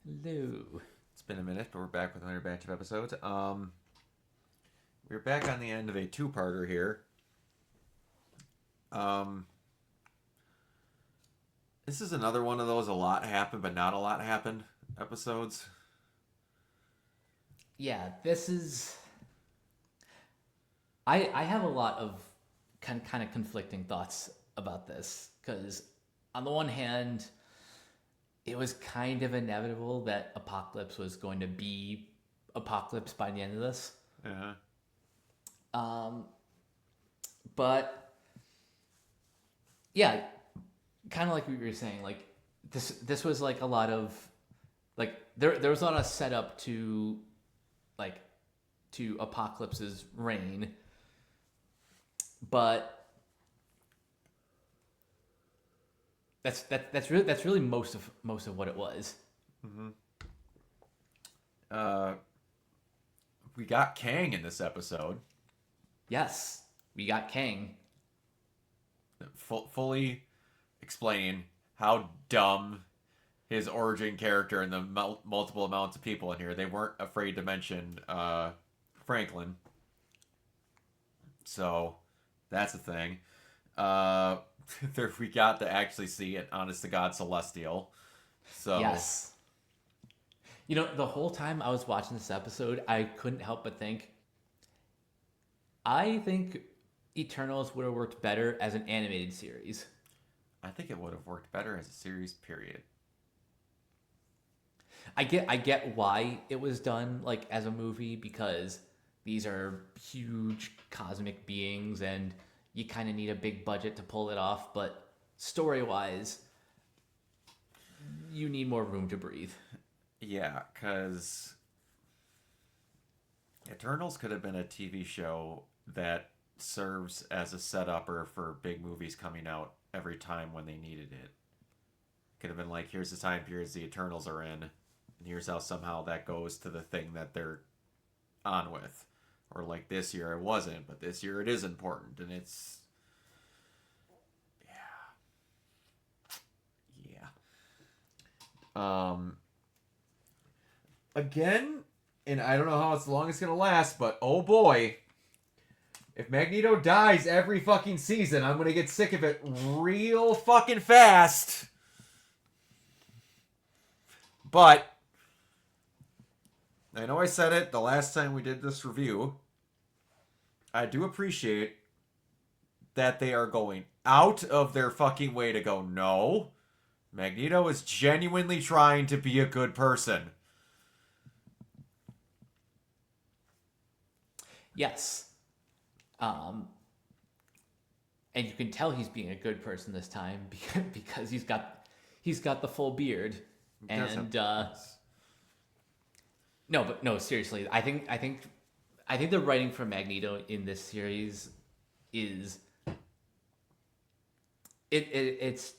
Hello. It's been a minute, but we're back with another batch of episodes. We're back on the end of a two-parter here. Um, this is another one of those a lot happened, but not a lot happened episodes. Yeah, this is. I have a lot of kind of conflicting thoughts about this because, on the one hand, it was kind of inevitable that Apocalypse was going to be Apocalypse by the end of this. Uh, Um, but yeah, kind of like what you were saying, like this was like a lot of like there was a lot of setup to like to Apocalypse's reign, but that's really most of what it was. mm-hmm. uh, we got Kang in this episode, Yes, we got Kang. fully explaining how dumb his origin character and the multiple amounts of people in here. They weren't afraid to mention Franklin, so that's a thing. Uh, there we got to actually see it, honest to God, Celestial. So Yes, the whole time I was watching this episode, I couldn't help but think. I think Eternals would have worked better as an animated series. I think it would have worked better as a series. Period. I get why it was done like as a movie because these are huge cosmic beings and you kind of need a big budget to pull it off, but story wise, you need more room to breathe. Yeah, because Eternals could have been a TV show that serves as a setupper for big movies coming out every time when they needed it. Could have been like, here's the time periods the Eternals are in, and here's how somehow that goes to the thing that they're on with. Or like this year it wasn't, but this year it is important, and it's yeah. Again, and I don't know how long it's gonna last, but oh boy, if Magneto dies every fucking season, I'm gonna get sick of it real fucking fast. But I know I said it the last time we did this review. I do appreciate that they are going out of their fucking way to go, no, Magneto is genuinely trying to be a good person. Yes. Um, and you can tell he's being a good person this time because he's got the full beard. He does have. And no, but no, seriously, I think the writing for Magneto in this series is it's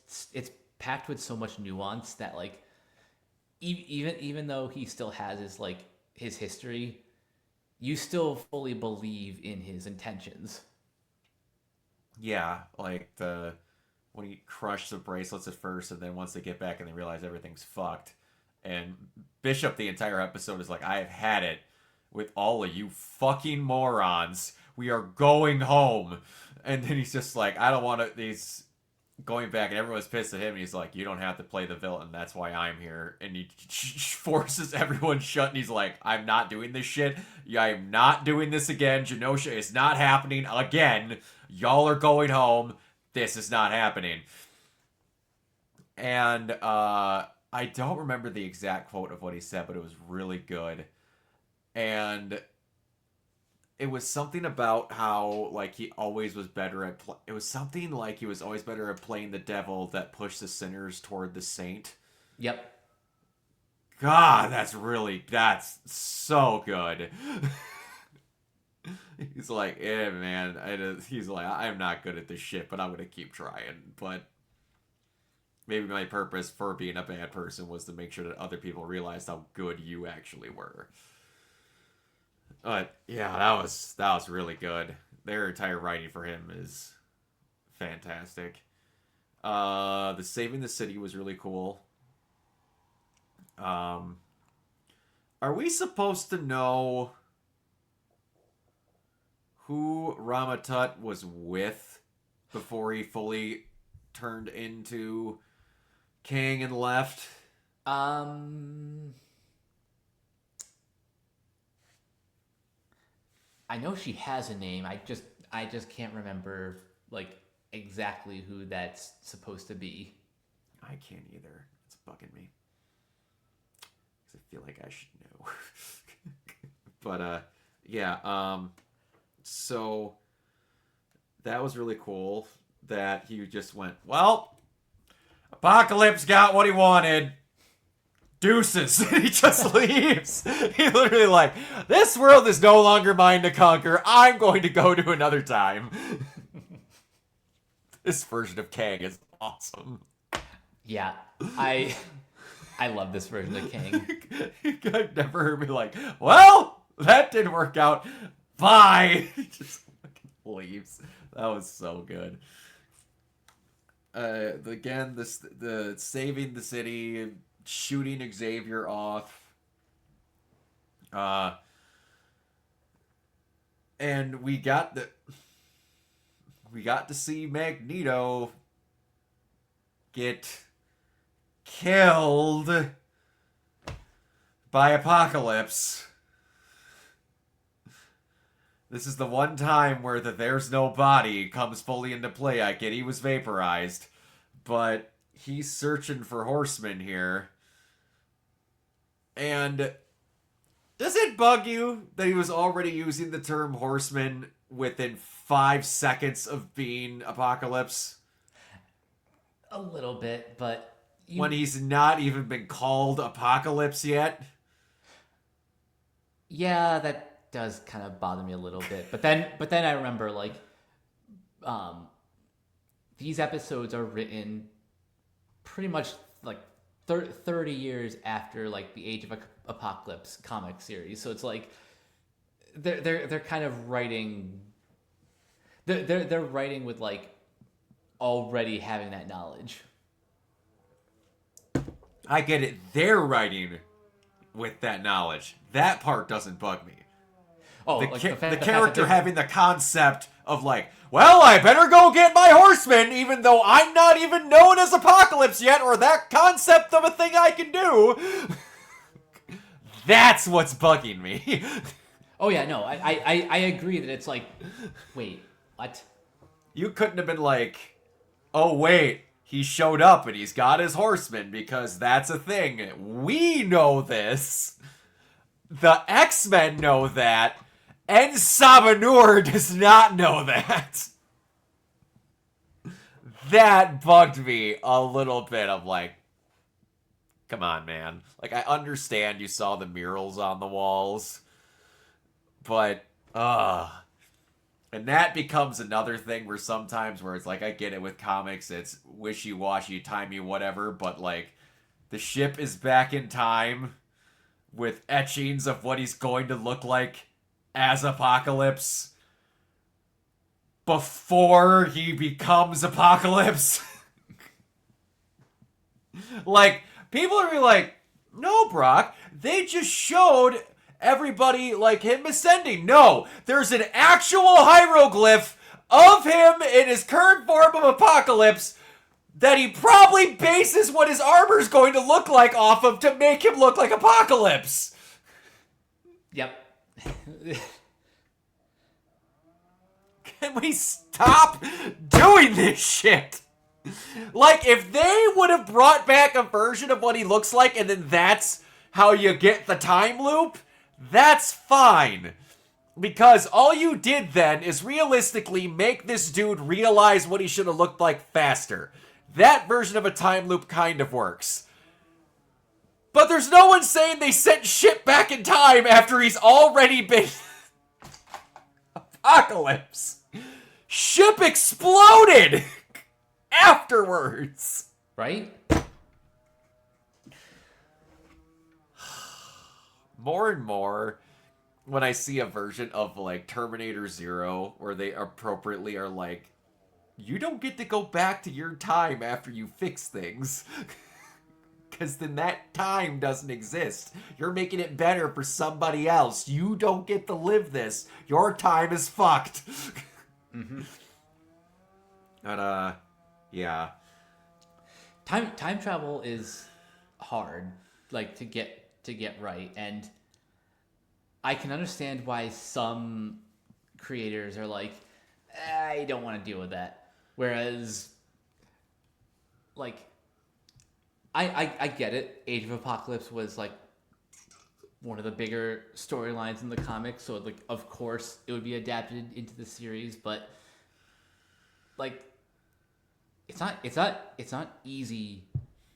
packed with so much nuance that like even though he still has his history, you still fully believe in his intentions. Yeah, like the when he crushed the bracelets at first, and then once they get back and they realize everything's fucked, and Bishop the entire episode is like, I have had it with all of you fucking morons. We are going home. And then he's just like, I don't want to. He's going back, and everyone's pissed at him. And he's like, you don't have to play the villain. That's why I'm here. And he forces everyone shut. And he's like, I'm not doing this shit. I'm not doing this again. Genosha is not happening again. Y'all are going home. This is not happening. And I don't remember the exact quote of what he said, but it was really good. And it was something about how like he always was better at it was something like he was always better at playing the devil that pushed the sinners toward the saint. Yep. God, that's so good. He's like, yeah, man. He's like, I'm not good at this shit, but I'm gonna keep trying. But maybe my purpose for being a bad person was to make sure that other people realized how good you actually were. But yeah, that was really good. Their entire writing for him is fantastic. The saving the city was really cool. Um, are we supposed to know who Ramatut was with before he fully turned into King and left? Um, I know she has a name. I just can't remember like exactly who that's supposed to be. I can't either. It's bugging me. Because I feel like I should know. But, yeah. So that was really cool that he just went, well, Apocalypse got what he wanted. Deuces. He just leaves. He literally like, this world is no longer mine to conquer. I'm going to go to another time. This version of Kang is awesome. Yeah, I love this version of King. I've never heard me like, well, that didn't work out. Bye. He just fucking leaves. That was so good. Again, the saving the city, shooting Xavier off. And we got to see Magneto get killed by Apocalypse. This is the one time where the there's no body comes fully into play. I get he was vaporized, but he's searching for Horsemen here. And does it bug you that he was already using the term Horseman within 5 seconds of being Apocalypse? A little bit, but When he's not even been called Apocalypse yet? yeah, that does kind of bother me a little bit. But then I remember like um these episodes are written pretty much like 30 years after like the Age of Apocalypse comic series. So it's like they're kind of writing they're writing with like already having that knowledge. I get it. They're writing with that knowledge. That part doesn't bug me. Oh, The, like the fact character that having the concept of like, well, I better go get my horseman, even though I'm not even known as Apocalypse yet, or that concept of a thing I can do. That's what's bugging me. Oh yeah, no, I agree that it's like, wait, what? You couldn't have been like, oh wait, he showed up and he's got his horseman because that's a thing. We know this. The X-Men know that. And Sabanur does not know that. That bugged me a little bit. I'm like, come on, man. Like, I understand you saw the murals on the walls, but, and that becomes another thing where sometimes where it's like, I get it with comics, it's wishy-washy, timey, whatever, but like, the ship is back in time with etchings of what he's going to look like as Apocalypse before he becomes Apocalypse. Like, people are like, no, Brock, they just showed everybody, like, him ascending. No, there's an actual hieroglyph of him in his current form of Apocalypse that he probably bases what his armor's going to look like off of to make him look like Apocalypse. Yep. Can we stop doing this shit? Like, if they would have brought back a version of what he looks like and then that's how you get the time loop, that's fine. Because all you did then is realistically make this dude realize what he should have looked like faster. That version of a time loop kind of works. But there's no one saying they sent shit back in time after he's already been Apocalypse. Ship exploded afterwards. Right? More and more, when I see a version of like Terminator Zero where they appropriately are like, you don't get to go back to your time after you fix things. Because then that time doesn't exist. You're making it better for somebody else. You don't get to live this. Your time is fucked. Mm-hmm. But, yeah. Time travel is hard, like to get right, and I can understand why some creators are like, I don't want to deal with that. Whereas, like, I get it. Age of Apocalypse was like one of the bigger storylines in the comics, so like of course it would be adapted into the series, but like it's not easy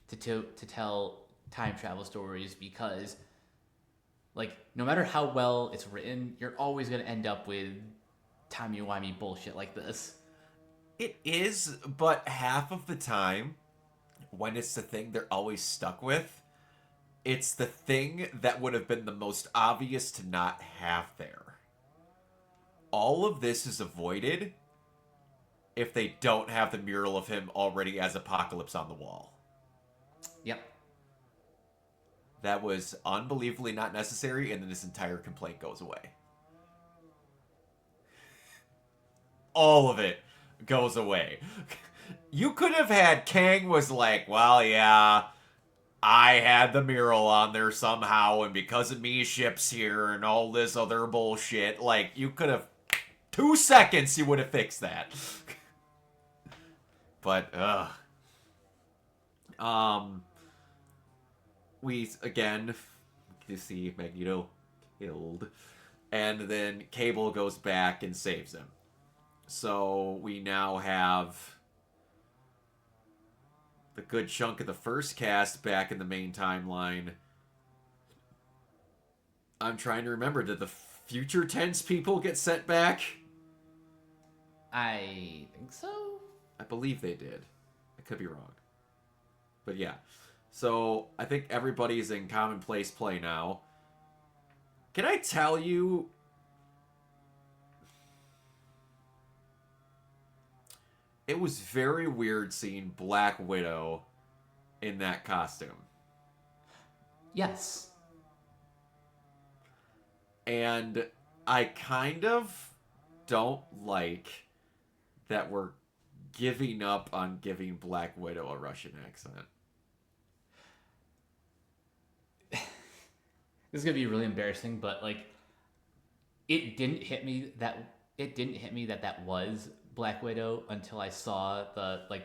to tell time travel stories because like no matter how well it's written, you're always gonna end up with timey-wimey bullshit like this. It is, but half of the time, when it's the thing they're always stuck with, it's the thing that would have been the most obvious to not have there. All of this is avoided if they don't have the mural of him already as Apocalypse on the wall. Yep. That was unbelievably not necessary, and then this entire complaint goes away. All of it goes away. You could have had Kang was like, well, yeah, I had the mural on there somehow, and because of me, ship's here, and all this other bullshit. Like, you could have 2 seconds, you would have fixed that. But, we, again, you see Magneto killed. And then Cable goes back and saves him. So we now have the good chunk of the first cast back in the main timeline. I'm trying to remember, did the future tense people get sent back? I think so. I believe they did. I could be wrong. But yeah. So I think everybody's in commonplace play now. Can I tell you... It was very weird seeing Black Widow in that costume. Yes. And I kind of don't like that we're giving up on giving Black Widow a Russian accent. This is gonna be really embarrassing, but like, it didn't hit me that that was Black Widow until I saw the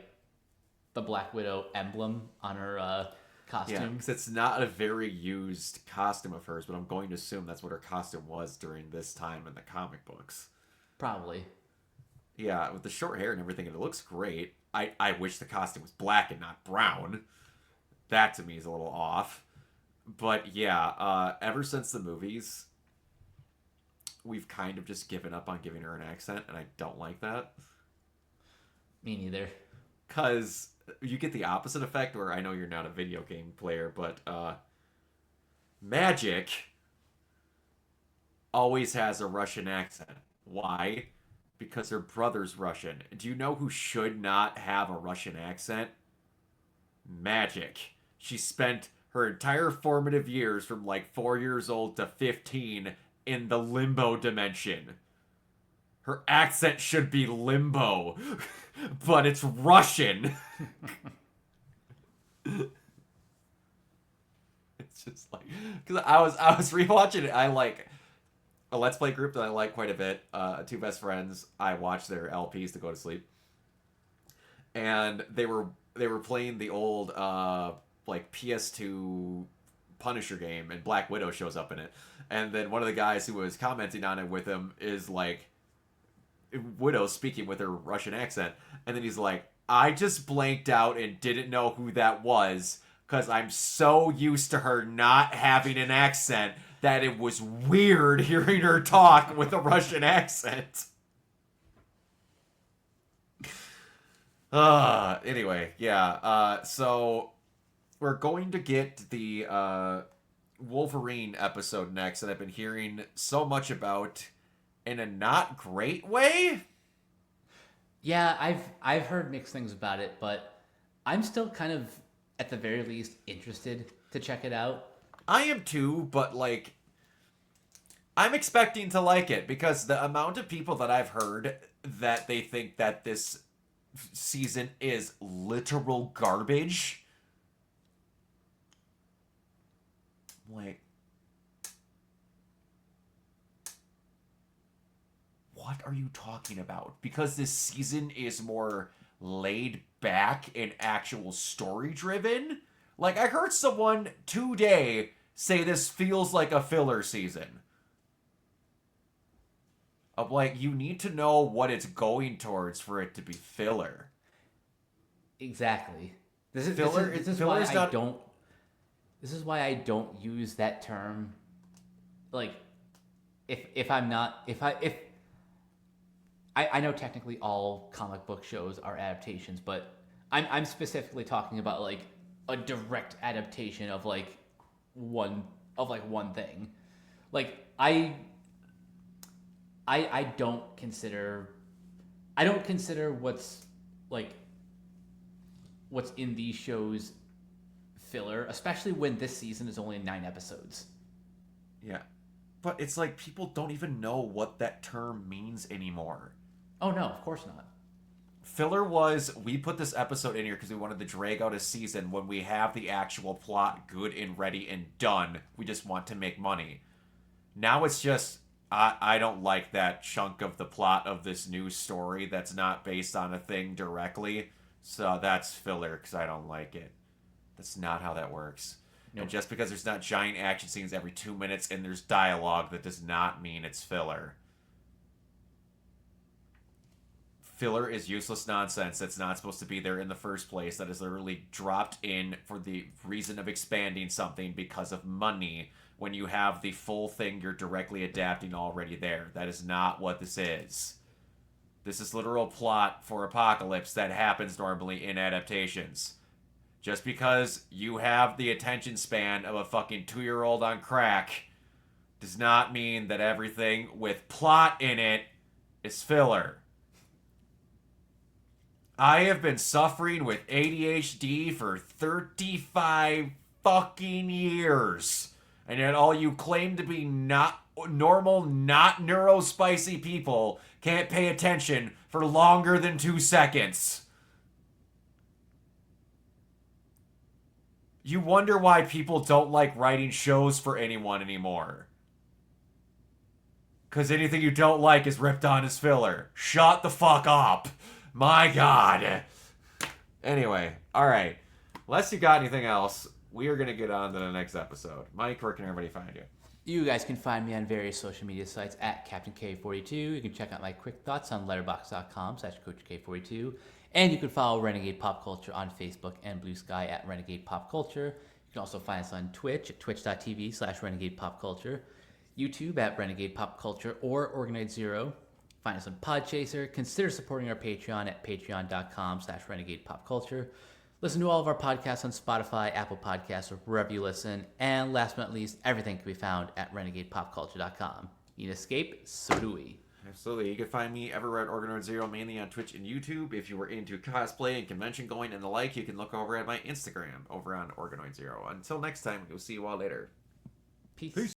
Black Widow emblem on her costume. Yeah, because it's not a very used costume of hers, but I'm going to assume that's what her costume was during this time in the comic books. Probably. Yeah, with the short hair and everything, and it looks great. I wish the costume was black and not brown. That to me is a little off. But yeah, ever since the movies, we've kind of just given up on giving her an accent, and I don't like that. Me neither. Because you get the opposite effect, where I know you're not a video game player, but Magic always has a Russian accent. Why? Because her brother's Russian. Do you know who should not have a Russian accent? Magic. She spent her entire formative years from like 4 years old to 15 in the limbo dimension. Her accent should be limbo, but it's Russian. It's just like, because I was rewatching it. I like a Let's Play group that I like quite a bit. Two best friends. I watch their LPs to go to sleep, and they were playing the old like PS2 Punisher game, and Black Widow shows up in it. And then one of the guys who was commenting on it with him is like, Widow speaking with her Russian accent, and then he's like, I just blanked out and didn't know who that was because I'm so used to her not having an accent that it was weird hearing her talk with a Russian accent. Anyway, yeah. So we're going to get the Wolverine episode next, and I've been hearing so much about in a not great way. Yeah, I've heard mixed things about it, but I'm still kind of at the very least interested to check it out. I am too, but like I'm expecting to like it because the amount of people that I've heard that they think that this season is literal garbage. Like, what are you talking about? Because this season is more laid back and actual story driven? Like, I heard someone today say this feels like a filler season. Of like, you need to know what it's going towards for it to be filler. Exactly. This is why Filler is I not. don't. This is why I don't use that term. Like, if I'm not if I know technically all comic book shows are adaptations, but I'm specifically talking about like a direct adaptation of one one thing. Like I don't consider like what's in these shows filler, especially when this season is only 9 episodes. Yeah. But it's like people don't even know what that term means anymore. Oh no, of course not. Filler was, we put this episode in here because we wanted to drag out a season when we have the actual plot good and ready and done. We just want to make money. Now it's just, I don't like that chunk of the plot of this new story that's not based on a thing directly. So that's filler because I don't like it. That's not how that works. Nope. And just because there's not giant action scenes every 2 minutes and there's dialogue, that does not mean it's filler. Filler is useless nonsense that's not supposed to be there in the first place, that is literally dropped in for the reason of expanding something because of money when you have the full thing you're directly adapting already there. That is not what this is. This is literal plot for Apocalypse that happens normally in adaptations. Just because you have the attention span of a fucking 2-year-old on crack does not mean that everything with plot in it is filler. I have been suffering with ADHD for 35 fucking years. And yet all you claim to be not normal, not neurospicy people can't pay attention for longer than 2 seconds. You wonder why people don't like writing shows for anyone anymore. Because anything you don't like is ripped on as filler. Shut the fuck up. My god. Anyway, alright. Unless you got anything else, we are going to get on to the next episode. Mike, where can everybody find you? You guys can find me on various social media sites at CaptainK42. You can check out my quick thoughts on letterboxd.com/CoachK42. And you can follow Renegade Pop Culture on Facebook and Blue Sky at Renegade Pop Culture. You can also find us on Twitch at twitch.tv/Renegade Pop Culture, YouTube at Renegade Pop Culture or Organite Zero. Find us on Podchaser. Consider supporting our Patreon at patreon.com/Renegade Pop Culture. Listen to all of our podcasts on Spotify, Apple Podcasts, or wherever you listen. And last but not least, everything can be found at renegadepopculture.com. Need escape? So do we. Absolutely. You can find me everywhere at Organoid Zero, mainly on Twitch and YouTube. If you were into cosplay and convention going and the like, you can look over at my Instagram over on Organoid Zero. Until next time, we'll see you all later. Peace.